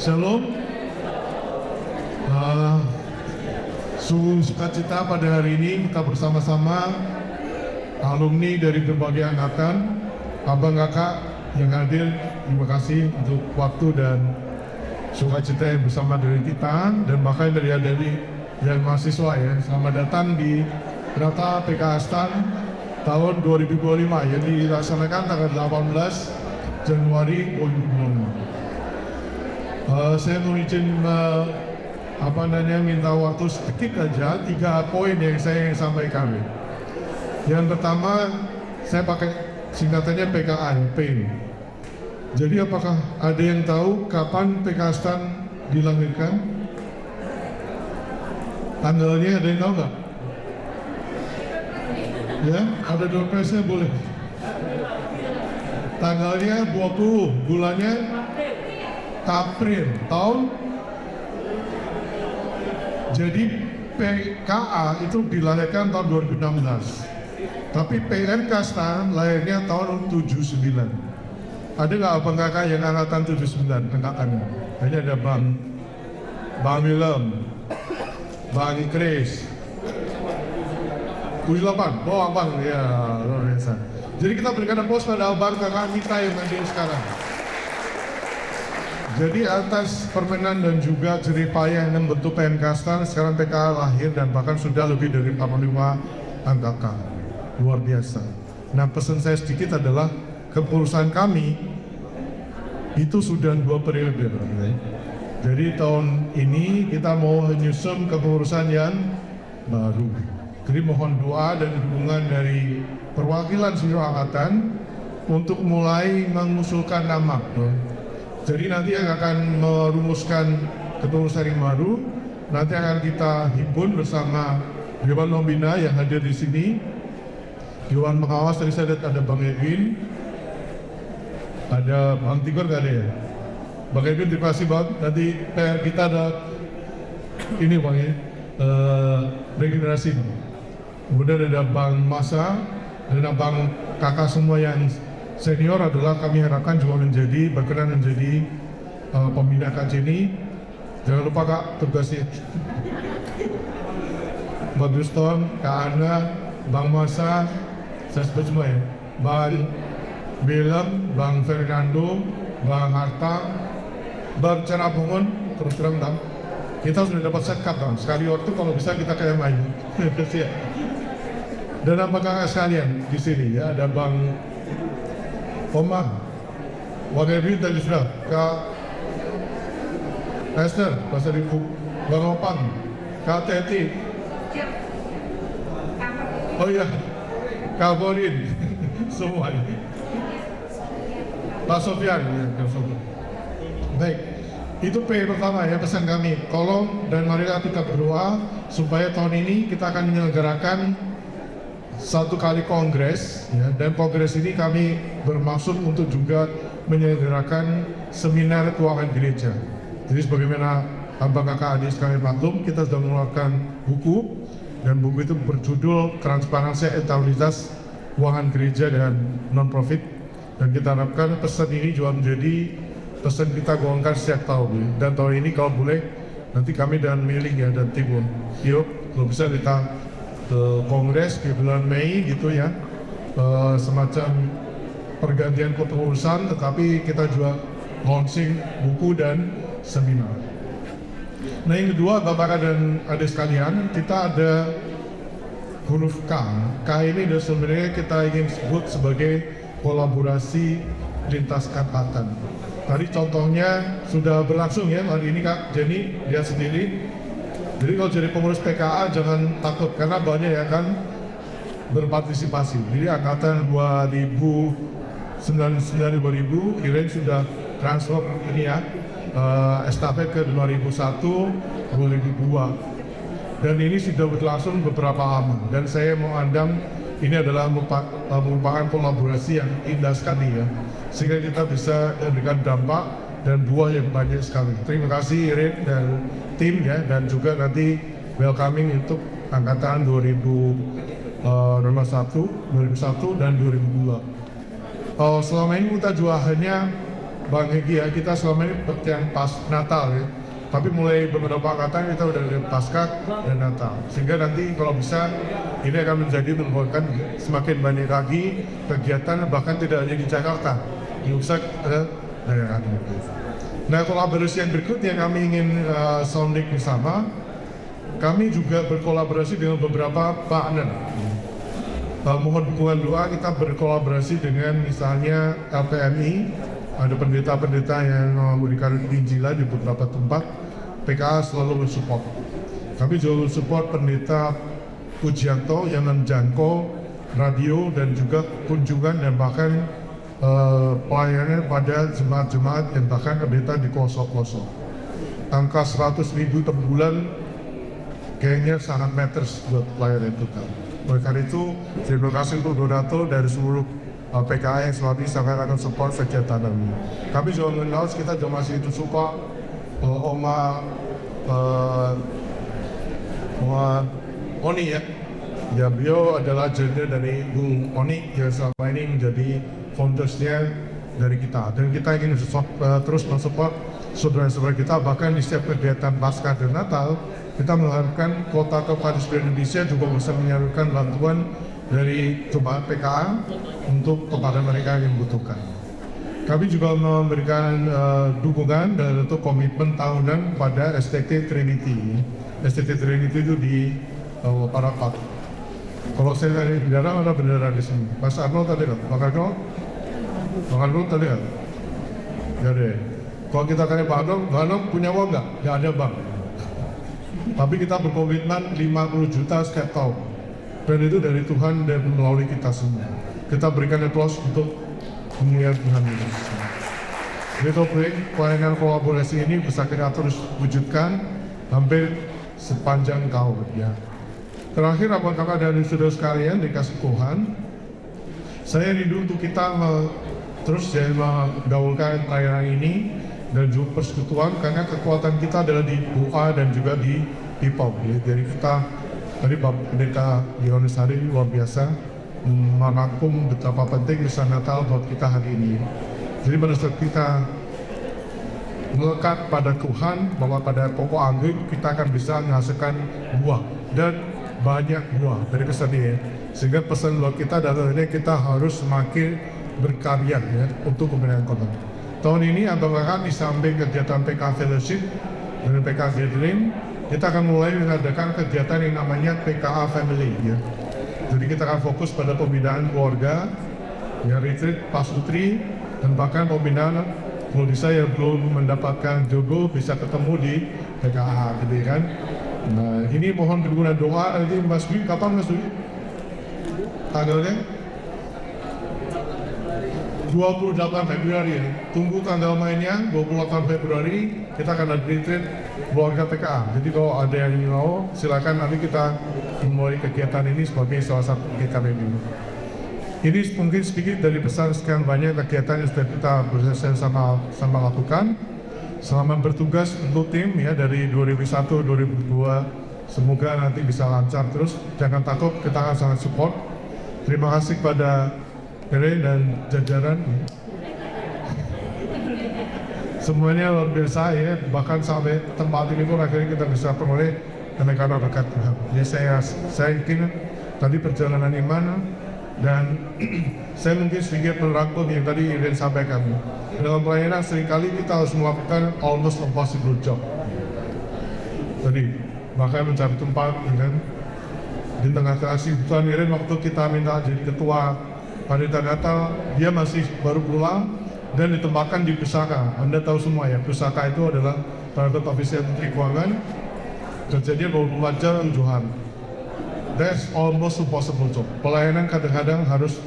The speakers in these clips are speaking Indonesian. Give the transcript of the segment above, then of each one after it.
Shalom. Sungguh sukacita pada hari ini kita bersama-sama alumni dari berbagai angkatan, abang kakak yang hadir. Terima kasih untuk waktu dan sukacita yang bersama dari kita dan bahkan dari yang mahasiswa ya. Selamat datang di Rata PK Astan tahun 2025 yang dilaksanakan tanggal 18 Januari 2025. Saya mau izin minta waktu sedikit aja, 3 poin yang saya ingin sampaikan. Yang pertama, saya pakai singkatannya PKA, P. Jadi apakah ada yang tahu kapan PK Astan dilahirkan? Tanggalnya ada yang tahu nggak? Ya, ada dompetnya boleh. Tanggalnya 20, bulannya April tahun. Jadi PKA itu dilahirkan tahun 2016. Tapi PMK Astan lahirnya tahun 79. Ada nggak abang kakak yang angkatan 79 angkatannya? Hanya ada Bang Willem, Bang Chris, 78. Oh abang ya, luar biasa. Jadi kita berikan aplaus pada abang kakak kita yang hadir sekarang. Jadi atas permainan dan juga jerih payah yang membentuk PMK Astan, sekarang PKA lahir dan bahkan sudah lebih dari 45 angkatan. Luar biasa. Nah, pesan saya sedikit adalah kepengurusan kami itu sudah 2 periode. Jadi tahun ini kita mau menyusun kepengurusan yang baru. Jadi mohon doa dan dukungan dari perwakilan seluruh angkatan untuk mulai mengusulkan nama. Jadi nanti yang akan merumuskan kepengurusan yang baru nanti akan kita himpun bersama Dewan Pembina yang hadir di sini, Dewan Pengawas. Tadi saya lihat ada Bang Edwin, ada Bang Tigor, nggak ada ya? Bang Edwin terima kasih Bang. Nanti kita ada ini Bang ya, regenerasi. Kemudian ada Bang Masa, ada Bang kakak semua yang senior adalah kami harapkan juga berkenan menjadi pembina KJ ini. Jangan lupa Kak tugasnya. Mbak Guston, Kak Ana, Bang Masa, saya sebut semua ya. Bang Willem, Bang Fernando, Bang Harta, Bang Canabungun, terus terang Bang. Kita sudah dapat sekat Bang. Sekali waktu kalau bisa kita kayak main. Dan apakah sekalian di sini ya ada Bang Omar, Bang Edwin tadi sudah, Kak Esther, Pasar Ibu, Bang Opang, Kak Teti, oh iya, Kak Borin, semua ini. Pak Sofian, ya, Kak Sofian. Baik, itu P pertama ya pesan kami. Tolong dan marilah kita berdoa supaya tahun ini kita akan menyelenggarakan 1 kali kongres ya, dan kongres ini kami bermaksud untuk juga menyelenggarakan seminar keuangan gereja. Jadi sebagaimana abang kakak adik sekalian maklum, kita sudah mengeluarkan buku dan buku itu berjudul Transparansi Akuntabilitas Keuangan Gereja dan Non-Profit, dan kita harapkan pesan ini juga menjadi pesan kita gaungkan setiap tahun. Dan tahun ini kalau boleh nanti kami dan Mailing ya dan tim yuk kalau bisa kita ke kongres di bulan Mei gitu ya, semacam pergantian kepengurusan, tetapi kita juga launching buku dan seminar. Nah yang kedua Bapak dan adik sekalian, kita ada huruf K. K ini sebenarnya kita ingin sebut sebagai kolaborasi lintas angkatan. Tadi contohnya sudah berlangsung ya hari ini Kak Jenny lihat sendiri. Jadi kalau jadi pengurus PKA jangan takut karena banyak ya kan berpartisipasi. Jadi angkatan 2009-2000 kirain sudah transfer ini ya, estafet ke 2001-2002. Dan ini sudah berlangsung beberapa lama. Dan saya mau andam ini adalah merupakan kolaborasi yang indah sekali ya. Sehingga kita bisa memberikan dampak dan buah yang banyak sekali. Terima kasih Irin dan tim ya, dan juga nanti welcoming untuk angkatan 2001 dan 2002. Selama ini kita juga hanya Bang Hegi ya, kita selama ini yang pas Natal ya. Tapi mulai beberapa angkatan kita udah ada Pasca dan Natal. Sehingga nanti kalau bisa ini akan menjadi merupakan semakin banyak lagi kegiatan bahkan tidak hanya di Jakarta. Bisa ada daerah. Nah, kolaborasi yang berikutnya kami ingin sounding bersama. Kami juga berkolaborasi dengan beberapa partner. Mohon dukungan doa, kita berkolaborasi dengan misalnya LPMI, ada pendeta-pendeta yang memberikan injilan di beberapa tempat. PKA selalu mensupport. Kami juga mensupport pendeta Pujianto yang menjangkau radio dan juga kunjungan dan bahkan pelayanan pada jemaat-jemaat dan bahkan pendeta di pelosok-pelosok. Angka 100.000 per bulan kayaknya sangat matters buat pelayanan kita. Oleh karena itu, terima kasih untuk donatur dari seluruh PKA yang selama ini sangat akan support kegiatan ini. Kami juga mengenal kita juga masih itu suka Oma Oni ya. Ya, beliau adalah janda dari Bung Oni yang selama ini menjadi foundersnya dari kita. Dan kita ingin terus mensupport saudara-saudara kita, bahkan di setiap kegiatan Paskah dan Natal, kita mengharapkan Kota Kabupaten Indonesia juga bisa menyalurkan bantuan dari jemaat PKA untuk kepada mereka yang membutuhkan. Kami juga memberikan dukungan dan untuk komitmen tahunan pada STT Trinity. STT Trinity itu di Parapat. Kalau saya dari bendera, ada bendera di sini. Mas Arnold tadi kan? Bang Arnold tadi kan? Ya deh. Kalau kita tanya Pak Arnold punya uang nggak? Nggak ada bang. Tapi kita berkomitmen 50 juta setiap tahun. Dan itu dari Tuhan dan melalui kita semua. Kita berikan applause untuk memuliakan Tuhan ini. Jadi topik pelayanan kolaborasi ini bisa kita terus wujudkan hampir sepanjang tahun ya. Terakhir, apakah dari saudara sekalian dikasih Tuhan, saya rindu untuk kita terus mendahulukan pelayanan ini dan juga persekutuan, karena kekuatan kita adalah di doa dan juga di people. Jadi kita tadi Bapak Pendeta Yohanes Hari luar biasa merangkum betapa penting misa Natal buat kita hari ini. Jadi pada saat kita melekat pada Tuhan, bahwa pada pokok anggur kita akan bisa menghasilkan buah dan banyak buah dari kesenian. Sehingga pesan buat kita adalah ini kita harus semakin berkarya ya, untuk kebenaran kota. Tahun ini antara di samping kegiatan PK Fellowship dan PK Gathering, kita akan mulai mengadakan kegiatan yang namanya PKA Family ya. Jadi kita akan fokus pada pembinaan keluarga, ya retreat pasutri, dan bahkan pembinaan kalau bisa yang belum mendapatkan jodoh bisa ketemu di PKA gitu kan. Nah ini mohon dukungan doa. Nanti Mas Dwi, kapan Mas Dwi? Tanggalnya? 28 Februari ya. Tunggu tanggal mainnya 28 Februari kita akan ada retreat keluarga PKA. Jadi kalau ada yang mau silakan, nanti kita memulai kegiatan ini sebagai salah satu kegiatan ini. Ini mungkin sedikit dari pesan sekian banyak kegiatan yang sudah kita bersama lakukan selama bertugas untuk tim ya dari 2001-2002. Semoga nanti bisa lancar terus. Jangan takut, kita akan sangat support. Terima kasih kepada Keren dan jajaran. Semuanya luar biasa ya, bahkan sampai tempat ini pun akhirnya kita bisa peroleh karena berkat Tuhan. Jadi saya yakin tadi perjalanan iman dan saya mungkin sedikit merangkum yang tadi Irene sampaikan. Dalam pelayanan seringkali kita harus melakukan almost impossible job. Jadi bahkan mencari tempat kan di tengah kesibukan Irene waktu kita minta jadi ketua Panitia Natal, dia masih baru pulang dan ditempatkan di Pusaka. Anda tahu semua ya, Pusaka itu adalah private officer Menteri Keuangan. Kejadian 24 jam Tuhan. That's almost impossible job. Pelayanan kadang-kadang harus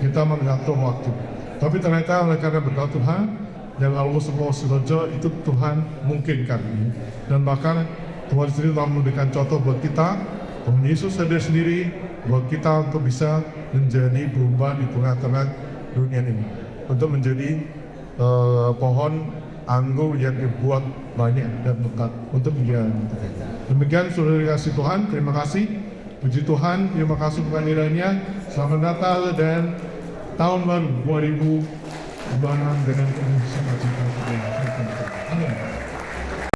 kita mengatur waktu. Tapi ternyata oleh karena berkat Tuhan yang almost impossible job itu Tuhan mungkinkan. Dan bahkan Tuhan sendiri telah memberikan contoh buat kita. Tuhan Yesus hadir sendiri buat kita untuk bisa menjadi berubah di tengah-tengah dunia ini, untuk menjadi pohon anggur yang dibuat banyak dan lekat untuk menjadi. Demikian saudara kasih Tuhan, terima kasih. Puji Tuhan, terima kasih kehadirannya. Selamat Natal dan Tahun Baru 2021. Kembaran dengan penuh sukacita. Amin.